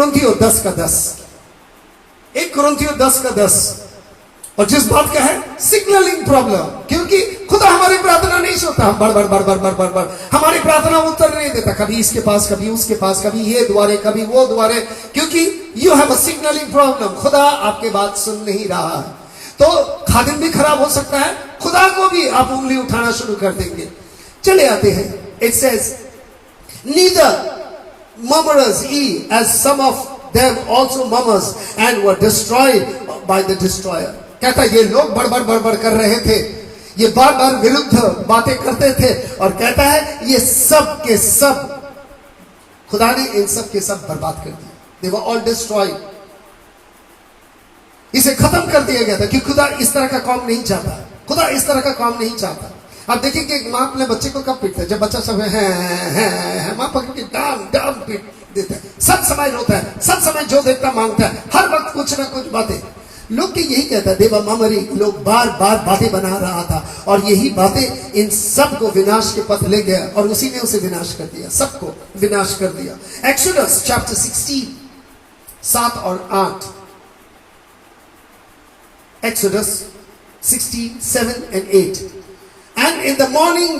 कुरिन्थियों 10 का 10, 1 कुरिन्थियों 10 का 10। और जिस बात का है सिग्नलिंग प्रॉब्लम, क्योंकि खुदा हमारी प्रार्थना नहीं सुनता, हम बड़ हमारी प्रार्थना उत्तर नहीं देता, कभी इसके पास कभी उसके पास, कभी ये द्वारे कभी वो द्वारे, क्योंकि you have a signalling problem. खुदा आपके बात सुन नहीं रहा है, तो खादिम भी खराब हो सकता है, खुदा को भी आप उंगली उठाना शुरू कर देंगे। चले आते हैं, it says neither murmurers ye as some of them also murmurs and were destroyed by the destroyer। कहता ये लोग बड़बड़ कर रहे थे, ये बार बार विरुद्ध बातें करते थे, और कहता है ये सब के सब खुदा ने इन सब के सब बर्बाद कर दिया। They were all destroyed। इसे खत्म कर दिया गया था, क्योंकि खुदा इस तरह का काम नहीं चाहता, खुदा इस तरह का काम नहीं चाहता। आप देखिए कि माँ अपने बच्चे को कब पीटता है, जब बच्चा सब है माँ पकड़ के डाम पीट देता है, सब समय रोता है, सब समय जो देखता मांगता है, हर वक्त कुछ ना कुछ बातें। लोग के यही कहता है देवा मामरी, लोग बार बार बातें बना रहा था, और यही बातें इन सब को विनाश के पथ ले गया, और उसी ने उसे विनाश कर दिया, सबको विनाश कर दिया। एक्सोडस चैप्टर 16 7 और 8, Exodus 16 7 and 8। And in the morning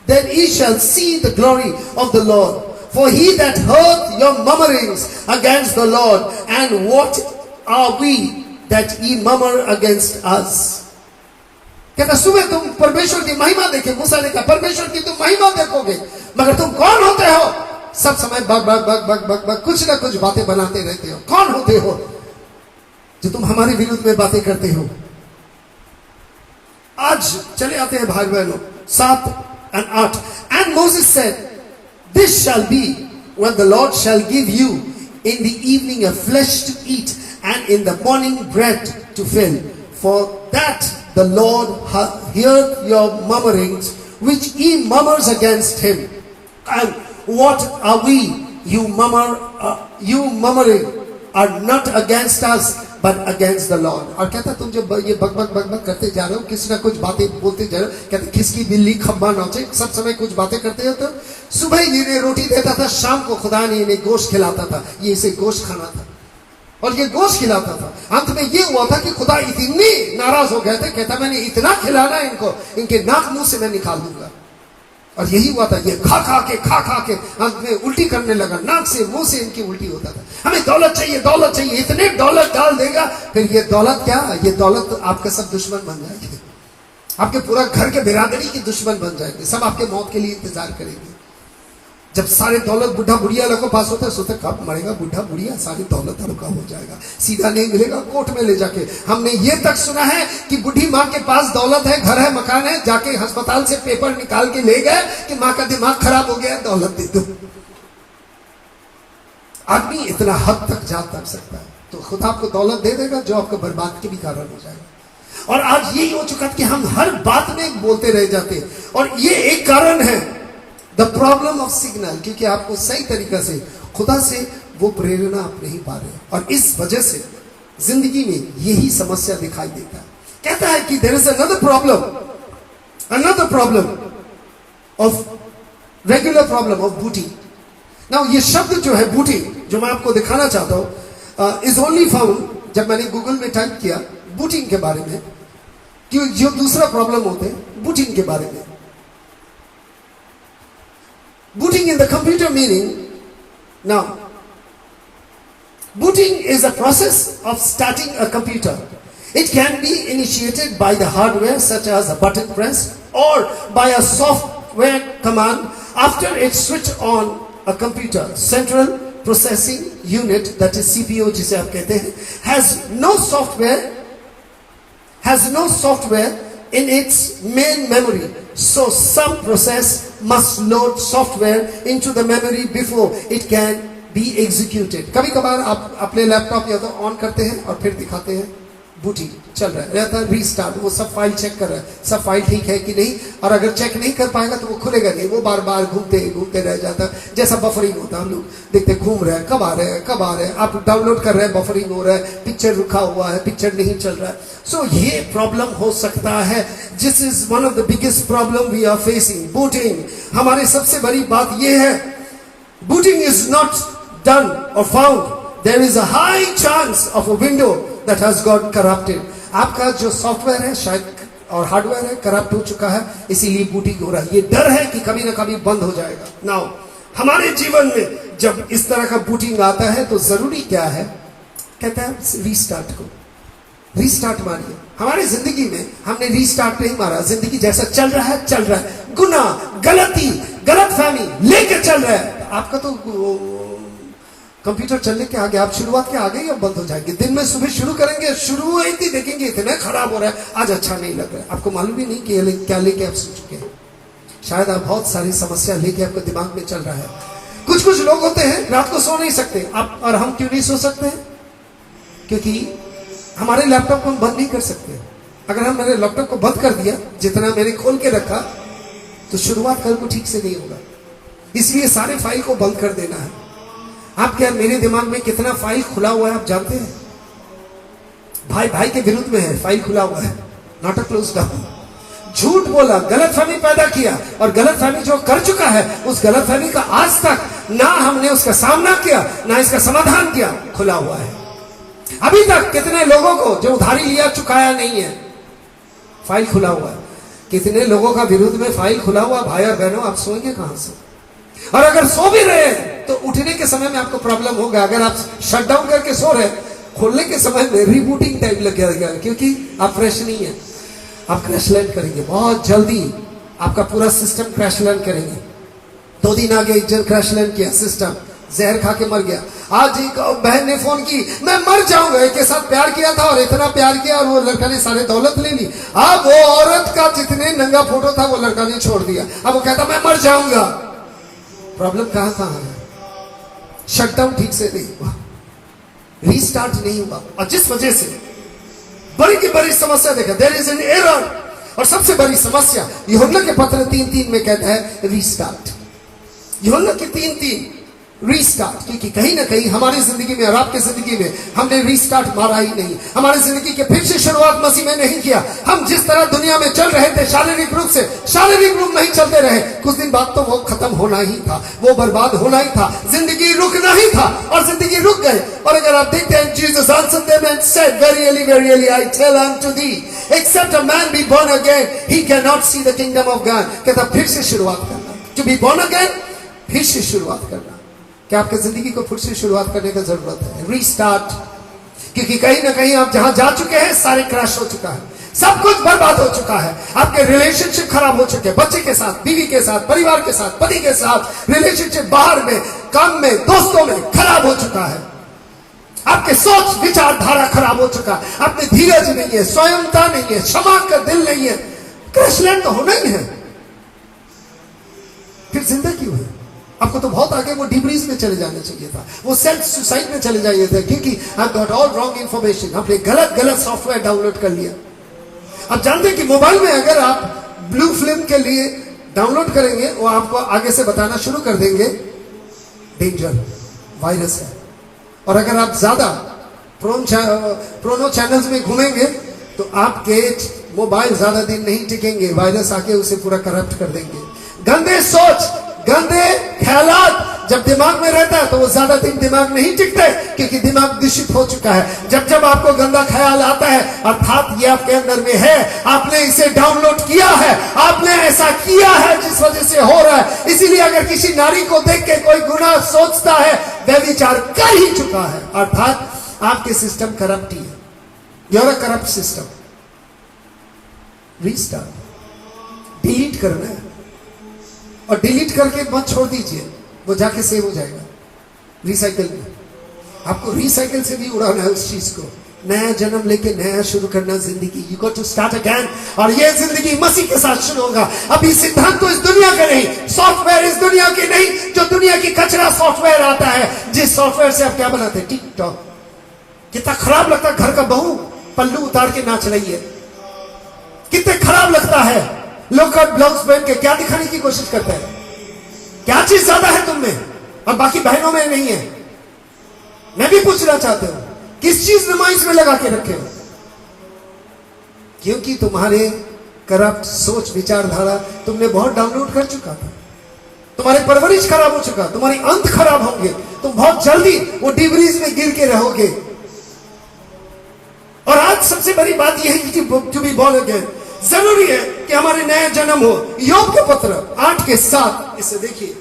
then ye shall see the glory of the Lord, for he that heard your murmurings against the Lord, and what are we that ye murmur against us। कहता सुबह तुम परमेश्वर की महिमा देखे। मूसा ने कहा परमेश्वर की तुम महिमा देखोगे, मगर तुम कौन होते हो? सब समय बक कुछ ना कुछ बातें बनाते रहते हो। कौन होते हो जो तुम हमारे विरुद्ध में बातें करते हो? आज चले आते हैं भाई बहनों 7 और 8। And Moses said, this shall be when the Lord shall give you in the evening a flesh to eat, and in the morning bread to fill, for that the Lord heareth your murmurings which ye murmurs against him। And what are we, you murmuring are not against us but against the Lord। और कहता तुम जो ये बक करते जा रहे हो, किसी ना कुछ बातें बोलते जा रहे हो, कहते खिसकी बिल्ली खम्बा नौचे, सब समय कुछ बातें करते हो। तो सुबह इन्हें रोटी देता था, शाम को खुदा ने इन्हें गोश्त खिलाता था, ये इसे गोश्त खाना था और ये गोश्त खिलाता था। अंत में ये हुआ था कि खुदा इतनी नाराज हो गए थे, कहता मैंने इतना खिलाना इनको, इनके नाक मुंह से मैं निकाल दूंगा। और यही हुआ था, ये खा खा के अंत में उल्टी करने लगा, नाक से मुंह से इनकी उल्टी होता था। हमें दौलत चाहिए, इतने दौलत डाल देगा, फिर ये दौलत क्या, ये दौलत तो आपका सब दुश्मन बन जाएगी, आपके पूरा घर के बिरादरी की दुश्मन बन जाएंगे, सब आपके मौत के लिए इंतजार करेंगे। जब सारे दौलत बुढ़ा बुढ़िया लोगों के पास होता है, सोचते कब मरेगा बुढ़ा बुढ़िया, सारी दौलत हमका हो जाएगा, सीधा नहीं मिलेगा, कोर्ट में ले जाके। हमने ये तक सुना है कि बुढ़ी माँ के पास दौलत है, घर है, मकान है, जाके अस्पताल से पेपर निकाल के ले गए कि माँ का दिमाग खराब हो गया, दौलत दे दो। आदमी इतना हद तक जा तक सकता है, तो खुदा आपको दौलत दे देगा जो आपको बर्बाद के भी कारण हो जाएगा। और आज यही हो चुका कि हम हर बात में बोलते रह जाते, और ये एक कारण है द प्रॉब्लम ऑफ सिग्नल, क्योंकि आपको सही तरीका से खुदा से वो प्रेरणा आप नहीं पा रहे, और इस वजह से जिंदगी में यही समस्या दिखाई देता है। कहता है कि there is another problem of regular problem of booty. Now ये शब्द जो है बूटी, जो मैं आपको दिखाना चाहता हूं, इज ओनली फाउंड, जब मैंने गूगल में टाइप किया बूटिंग के बारे में, कि जो दूसरा प्रॉब्लम होते हैं बूटिंग के बारे में। Booting in the computer meaning, now, booting is a process of starting a computer. It can be initiated by the hardware such as a button press or by a software command after it's switched on a computer. Central Processing Unit, that is CPU जिसे आप कहते हैं, has no software in its main memory. So some process must load software into the memory before it can be executed। कभी कभार आप अपने laptop या तो ऑन करते हैं और फिर दिखाते हैं बूटी चल रहा है, रहता है रीस्टार्ट, वो सब फाइल चेक कर रहा है, सब फाइल ठीक है कि नहीं, और अगर चेक नहीं कर पाएगा तो वो खुलेगा नहीं, वो बार बार घूमते रह जाता है। जैसा बफरिंग होता है, हम लोग देखते घूम रहे हैं, कब आ रहे हैं, आप डाउनलोड कर रहे हैं, बफरिंग हो रहा है, पिक्चर रुका हुआ है, पिक्चर नहीं चल रहा है। सो ये प्रॉब्लम हो सकता है, this is one of the biggest problem we are facing, booting. हमारी सबसे बड़ी बात ये है, booting is not done or found, there is a high chance of a window that has got corrupted. आपका जो सॉफ्टवेयर है शायद और हार्डवेयर है करप्ट हो चुका है, इसीलिए बूटिंग हो रहा है। ये डर है कि कभी ना कभी बंद हो जाएगा। नाउ हमारे जीवन में जब इस तरह का बूटिंग आता है तो जरूरी क्या है, कहता है रीस्टार्ट को, रीस्टार्ट मारिए। हमारी जिंदगी में हमने रीस्टार्ट नहीं मारा, जिंदगी जैसा चल रहा है, गुनाह, गलती, गलतफहमी लेके चल रहा है। आपका तो कंप्यूटर चलने के आगे, आप शुरुआत के आगे ही अब बंद हो जाएंगे। दिन में सुबह शुरू करेंगे, शुरू ही देखेंगे इतना खराब हो रहा है, आज अच्छा नहीं लग रहा है। आपको मालूम ही नहीं कि क्या लेके आप सो चुके हैं। शायद आप बहुत सारी समस्या लेके आपके दिमाग में चल रहा है। कुछ लोग होते हैं रात को सो नहीं सकते, आप और हम क्यों नहीं सो सकते हैं? क्योंकि हमारे लैपटॉप को हम बंद नहीं कर सकते। अगर हम मेरे लैपटॉप को बंद कर दिया, जितना मैंने खोल के रखा, तो शुरुआत कल को ठीक से नहीं होगा। इसलिए सारे फाइल को बंद कर देना है। आप क्या, मेरे दिमाग में कितना फाइल खुला हुआ है आप जानते हैं? भाई के विरुद्ध में है, फाइल खुला हुआ है, नॉट अ क्लोज डाउन। झूठ बोला, गलतफहमी पैदा किया, और गलतफहमी जो कर चुका है, उस गलतफहमी का आज तक ना हमने उसका सामना किया, ना इसका समाधान किया, खुला हुआ है। अभी तक कितने लोगों को जो उधारी लिया चुकाया नहीं है, फाइल खुला हुआ है। कितने लोगों का विरुद्ध में फाइल खुला हुआ। भाई और बहनों, आप सोएंगे कहां से? और अगर सो भी रहे तो उठने के समय में आपको प्रॉब्लम होगा। अगर आप शट डाउन करके सो रहे, खोलने के समय में रीबूटिंग टाइम लग जाएगा, क्योंकि आप फ्रेश नहीं है। आप क्रैश लैंड करेंगे बहुत जल्दी, आपका पूरा सिस्टम क्रैश लैंड करेंगे। 2 दिन आगे एक जन क्रैश लैंड किया, सिस्टम जहर खा के मर गया। आज एक बहन ने फोन की, मैं मर जाऊंगा। एक के साथ प्यार किया था और इतना प्यार किया, और वो लड़का ने सारे दौलत ले ली। अब वो औरत का जितने नंगा फोटो था वो लड़का ने छोड़ दिया। अब वो कहता मैं मर जाऊंगा। प्रॉब्लम कहां है? शटडाउन ठीक से नहीं हुआ, रीस्टार्ट नहीं हुआ, और जिस वजह से बड़ी की बड़ी समस्या देखा, देयर इज एन एरर। और सबसे बड़ी समस्या यूहन्ना के पत्र 3:3 में कहता है रीस्टार्ट। यूहन्ना के 3:3 रीस्टार्ट, क्योंकि कहीं ना कहीं हमारी जिंदगी में और आपकी जिंदगी में हमने रीस्टार्ट मारा ही नहीं। हमारी जिंदगी के फिर से शुरुआत मसीह में नहीं किया। हम जिस तरह दुनिया में चल रहे थे शारीरिक रूप में ही चलते रहे। कुछ दिन बाद तो वो खत्म होना ही था, वो बर्बाद होना ही था, जिंदगी रुकना ही था, और जिंदगी रुक गई। और अगर आप देखते हैं, Jesus answered them and said, verily I tell unto thee, except a man be born again, he cannot see the kingdom of God। कहता फिर से शुरुआत करना, to be born again, फिर से शुरुआत करना। क्या आपकी जिंदगी को फिर से शुरुआत करने की जरूरत है? रीस्टार्ट। क्योंकि कहीं ना कहीं आप जहां जा चुके हैं सारे क्रैश हो चुका है, सब कुछ बर्बाद हो चुका है। आपके रिलेशनशिप खराब हो चुके हैं, बच्चे के साथ, बीवी के साथ, परिवार के साथ, पति के साथ, रिलेशनशिप बाहर में, काम में, दोस्तों में खराब हो चुका है। आपके सोच विचारधारा खराब हो चुका है। आप में धीरज नहीं है, स्वयंता नहीं है, क्षमा का दिल नहीं है। क्रैशलैंड तो होना ही है, फिर जिंदा क्यों है? आपको तो बहुत आगे वो डिब्रीज में चले जाना चाहिए था, वो सेल्फ सुसाइड में चले जाइए थे, क्योंकि I got all wrong information. आपने गलत सॉफ्टवेयर डाउनलोड कर लिया। आप जानते हैं कि मोबाइल में अगर आप ब्लू फिल्म के लिए डाउनलोड करेंगे, वो आपको आगे से बताना शुरू कर देंगे डेंजर, वायरस है। और अगर आप ज्यादा प्रोनो चैनल्स में घूमेंगे तो आपके मोबाइल ज्यादा दिन नहीं टिकेंगे, वायरस आके उसे पूरा करप्ट कर देंगे। गंदे सोच, गंदे ख्यालात जब दिमाग में रहता है तो वो ज्यादा दिन दिमाग नहीं टिकते, क्योंकि दिमाग दूषित हो चुका है। जब आपको गंदा ख्याल आता है, अर्थात ये आपके अंदर में है, आपने इसे डाउनलोड किया है, आपने ऐसा किया है जिस वजह से हो रहा है। इसीलिए अगर किसी नारी को देख के कोई गुनाह सोचता है, व्यभिचार कर ही चुका है, अर्थात आपके सिस्टम करप्ट ही है। You are a corrupt system. Restart, delete करना है, और डिलीट करके मत छोड़ दीजिए, वो जाके सेव हो जाएगा रिसाइकल में। आपको रिसाइकल से भी उड़ाना है उस चीज को, नया जन्म लेके नया शुरू करना जिंदगी। You got to start again, और ये जिंदगी मसीह के साथ शुरू होगा। अभी सिद्धांत तो इस दुनिया का नहीं, सॉफ्टवेयर इस दुनिया की नहीं, जो दुनिया की कचरा सॉफ्टवेयर आता है, जिस सॉफ्टवेयर से आप क्या बनाते हैं, टिकटॉक। कितना खराब लगता है, घर का बहू पल्लू उतार के नाच रही है, कितने खराब लगता है। लोग ब्लाउज पहन के क्या दिखाने की कोशिश करते हैं, क्या चीज ज्यादा है तुम में और बाकी बहनों में नहीं है। मैं भी पूछना चाहता हूं, किस चीज नुमाइश में लगा के रखे हो? क्योंकि तुम्हारे करप्ट सोच विचारधारा तुमने बहुत डाउनलोड कर चुका था, तुम्हारे परवरिश खराब हो चुका, तुम्हारे अंत खराब होंगे। तुम बहुत जल्दी वो डिब्रीज में गिर के रहोगे। और आज सबसे बड़ी बात यह है कि टू बी बोर्न अगेन, जरूरी है कि हमारे नया जन्म हो। योग के पत्र 8:7 इसे देखिए,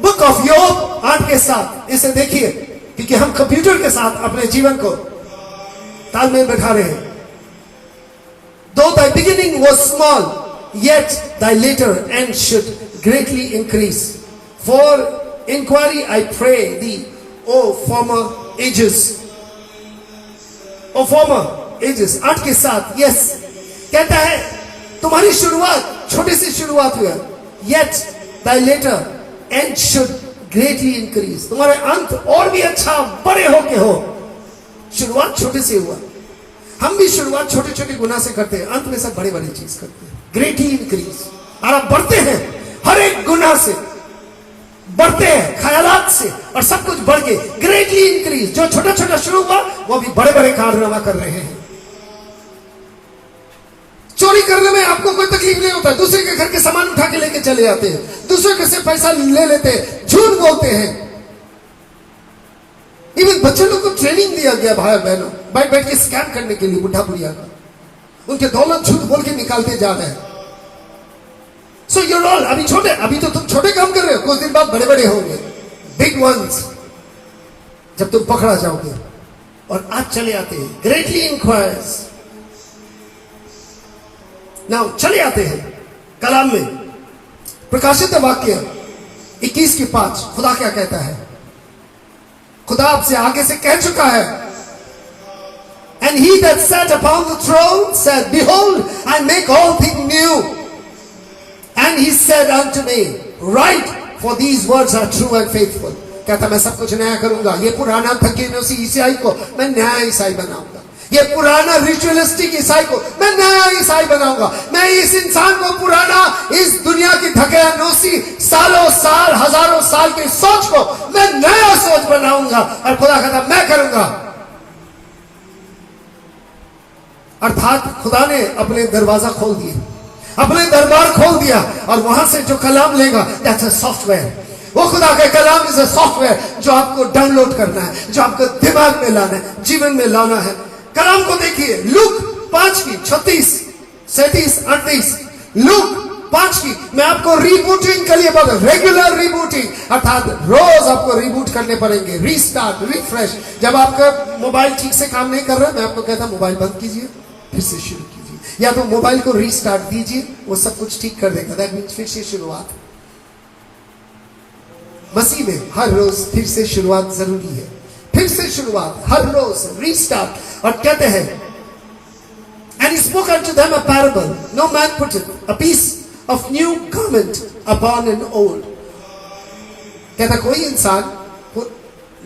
बुक ऑफ योग 8:7 इसे देखिए, क्योंकि हम कंप्यूटर के साथ अपने जीवन को तालमेल बैठा रहे हैं। Though thy beginning was small, yet thy later end should greatly increase. For inquiry I pray thee, O former ages. O former ages. 8:7 yes, कहता है तुम्हारी शुरुआत छोटे से शुरुआत हुआ, yet thy later end should greatly increase. तुम्हारे अंत और भी अच्छा बड़े होके हो। शुरुआत छोटे से हुआ। हम भी शुरुआत छोटे छोटे गुनाह से करते हैं, अंत में सब बड़े बड़े चीज करते हैं। ग्रेटली इंक्रीज, और आप बढ़ते हैं हर एक गुनाह से, बढ़ते हैं ख्यालात से, और सब कुछ बढ़ के ग्रेटली इंक्रीज। जो छोटा छोटा शुरू हुआ वो भी बड़े बड़े कारनामा कर रहे हैं। चोरी करने में आपको कोई तकलीफ नहीं होता, दूसरे के घर के सामान उठा के लेके चले जाते हैं, दूसरे के से पैसा ले लेते हैं, झूठ बोलते हैं। इवन बच्चे लोग को ट्रेनिंग दिया गया भाई बहनों, बैठ बैठ के स्कैम करने के लिए बुढ़ा बुढ़िया का, उनके दौलत झूठ बोल के निकालते जा रहे हैं। सो यूर ऑल अभी छोटे, अभी तो तुम छोटे काम कर रहे हो, कुछ दिन बाद बड़े बड़े होंगे, बिग वंस, जब तुम पकड़ा जाओगे। और आज चले आते हैं ग्रेटली इंक्वायर्स। नाउ चले आते हैं कलाम में, प्रकाशित वाक्य 21:5 खुदा क्या कहता है? खुदा आपसे आगे से कह चुका है, and he that sat upon the throne said, behold, I make all things new. And he said unto me, write, for these words are true and faithful. कहता मैं सब कुछ नया करूंगा। ये पुराना थकीनोसी ईसाई को मैं नया ईसाई बनाऊंगा, ये पुराना रिचुअलिस्टिक ईसाई को मैं नया ईसाई बनाऊंगा। मैं इस इंसान को पुराना, इस दुनिया की धकेनोसी सालों साल हजारों साल की सोच को मैं नया सोच बनाऊंगा। और खुदा कहता मैं करूंगा। अर्थात खुदा ने अपने दरवाजा खोल दिए, अपने दरबार खोल दिया, और वहां से जो कलाम लेगा दैट्स अ सॉफ्टवेयर। वो खुदा का कलाम इज अ सॉफ्टवेयर जो आपको डाउनलोड करना है, जो आपको दिमाग में लाना है, जीवन में लाना है। कलाम को देखिए, लूक 5:36, 37, 38। लूक 5 मैं आपको रीबूटिंग के लिए बोल, रेगुलर रीबूटिंग, अर्थात रोज आपको रीबूट करने पड़ेंगे, रीस्टार्ट, रिफ्रेश। जब आपका मोबाइल ठीक से काम नहीं कर रहा, मैं आपको कहता मोबाइल बंद कीजिए, फिर से शुरू कीजिए, या तो मोबाइल को रीस्टार्ट दीजिए, वो सब कुछ ठीक कर देगा। दैट मीन्स फिर से शुरुआत। मसीह में हर रोज फिर से शुरुआत जरूरी है, फिर से शुरुआत, हर रोज रीस्टार्ट। और कहते हैं, and he spoke unto them a parable, no man putteth a piece of new garment upon an old. कहता कोई इंसान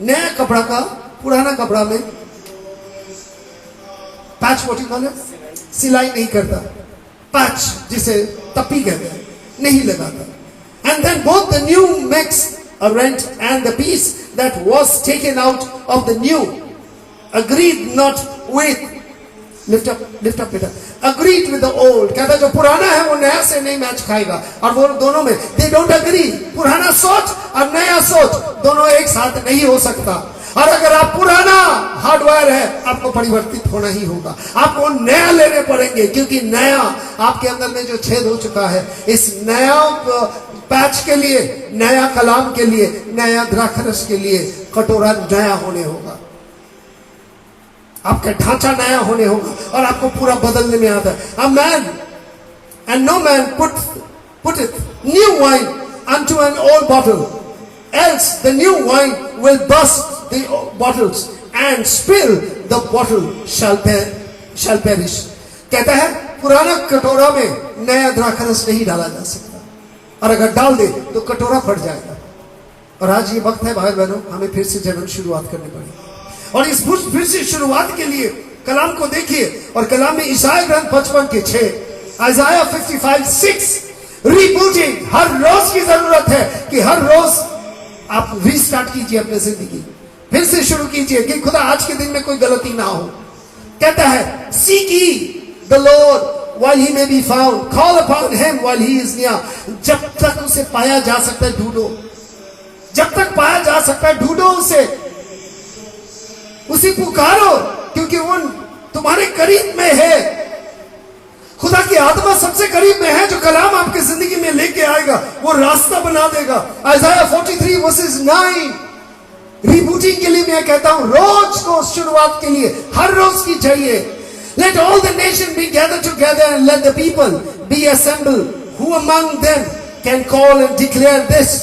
नया कपड़ा का पुराना कपड़ा में पैच वोटिंग वाले सिलाई नहीं करता, पैच जिसे तप्पी कहते हैं, नहीं लगाता। And then both the new makes a rent, and the piece that was taken out of the new agreed not with, lift up better, agreed with the old. कहता जो पुराना है वो नया से नहीं मैच खाएगा, और वो दोनों में they don't agree। पुराना सोच और नया सोच दोनों एक साथ नहीं हो सकता। और अगर आप पुराना हार्डवेयर है, आपको परिवर्तित होना ही होगा, आपको नया लेने पड़ेंगे, क्योंकि नया आपके अंदर में जो छेद हो चुका है, इस नया पैच के लिए, नया कलाम के लिए, नया द्राक्षरस के लिए कटोरा नया होने होगा, आपका ढांचा नया होने होगा, और आपको पूरा बदलने में आता है। A man and no man putteth new wine unto an old bottle, else the new wine will burst the bottles, and spill the bottle shall perish. कहता है पुराना कटोरा में नया द्राक्षरस नहीं डाला जा सकता, और अगर डाल दे तो कटोरा फट जाएगा। और आज ये वक्त है भाई बहनों, हमें फिर से जीवन शुरुआत करनी पड़ेगी। और इस फिर से शुरुआत के लिए कलाम को देखिए, और कलाम में ईसाया ग्रंथ 55:6, आइज़ाया 55:6, रीबूटिंग हर रोज की जरूरत है कि हर रोज आप रीस्टार्ट कीजिए अपनी जिंदगी, फिर से शुरू कीजिए कि खुदा आज के दिन में कोई गलती ना हो। कहता है seek ye the Lord while he may be found, call upon him while he is near। जब तक उसे पाया जा सकता है ढूंढो, जब तक पाया जा सकता है ढूंढो उसे, उसे पुकारो, क्योंकि वो तुम्हारे करीब में है। खुदा की आत्मा सबसे करीब में है, जो कलाम आपकी जिंदगी में लेके आएगा, वो रास्ता बना देगा। आइज़ाया 43 वर्सेस 9। रीबूटिंग के लिए मैं कहता हूं, रोज को शुरुआत के लिए हर रोज की चाहिए। Let all the nation be gathered together and let the people be assembled. Who among them can call and declare this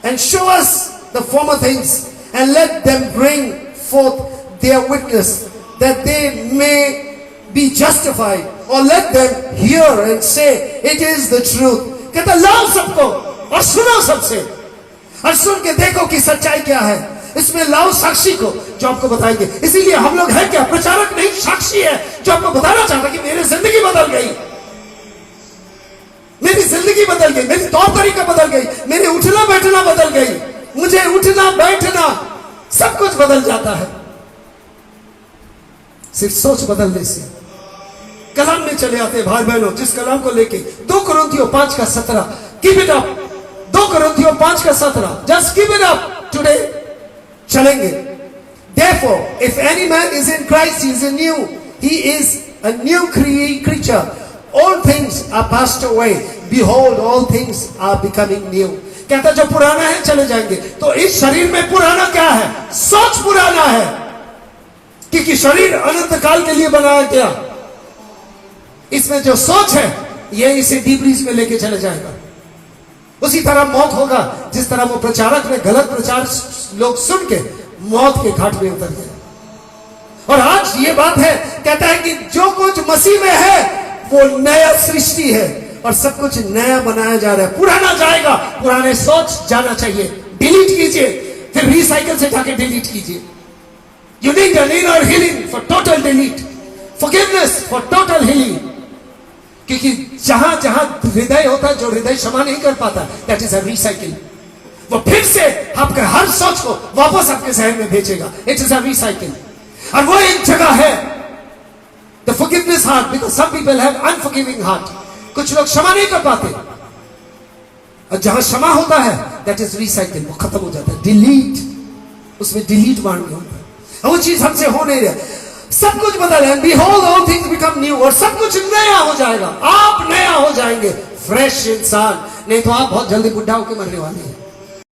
and show us the former things, and let them bring forth their witness that they may be justified, or let them hear and say it is the truth. कहता लाओ सबको और सुनो सबसे, और सुन के देखो कि सच्चाई क्या है। इसमें लाओ साक्षी को जो आपको बताएंगे। इसीलिए हम लोग हैं क्या, प्रचारक नहीं, साक्षी है, जो आपको बताना चाहता कि मेरी जिंदगी बदल गई, मेरी जिंदगी बदल गई, मेरी तौर तरीका बदल गई, मेरे उठना बैठना बदल गई, मुझे उठना बैठना सब कुछ बदल जाता है सिर्फ सोच बदलने से। कलाम में चले आते भाई बहनों, जिस कलाम को लेके 2 कुरिन्थियों 5:17, keep it up. 2 कुरिन्थियों 5:17, just keep it up today. चलेंगे। Therefore, if any man is in Christ, he is a new creature. All things are passed away. Behold, all things are becoming new. कहता जो पुराना है चले जाएंगे। तो इस शरीर में पुराना क्या है? सोच पुराना है, क्योंकि शरीर अनंत काल के लिए बनाया गया। इसमें जो सोच है ये इसे डीप रीच में लेके चले जाएगा। उसी तरह मौत होगा, जिस तरह वो प्रचारक ने गलत प्रचार लोग सुन के मौत के घाट में उतर गए। और आज ये बात है, कहता है कि जो कुछ मसीह में है वो नया सृष्टि है, और सब कुछ नया बनाया जा रहा है। पुराना जाएगा, पुराने सोच जाना चाहिए, डिलीट कीजिए, फिर रिसाइकल से जाके डिलीट कीजिए। You need an inner healing for total delete, forgiveness for total healing. क्योंकि जहां जहां हृदय होता है, जो हृदय क्षमा नहीं कर पाता, दैट इज अ रिसाइकिल। वो फिर से आपके हर सोच को वापस आपके जहन में भेजेगा। It is a recycle. और वो एक जगह है the forgiveness heart, because some people have unforgiving heart. कुछ लोग क्षमा नहीं कर पाते, और जहां क्षमा होता है दैट इज रिसाइकिल, वो खत्म हो जाता है, डिलीट, उसमें डिलीट मारनी होता है। और वो चीज हमसे हो नहीं रहा, सब कुछ बदल है। Behold, all things become new, और सब कुछ नया हो जाएगा। आप नया हो जाएंगे, फ्रेश इंसान। नहीं तो आप बहुत जल्दी बुढ़ा होकर मरने वाले हैं।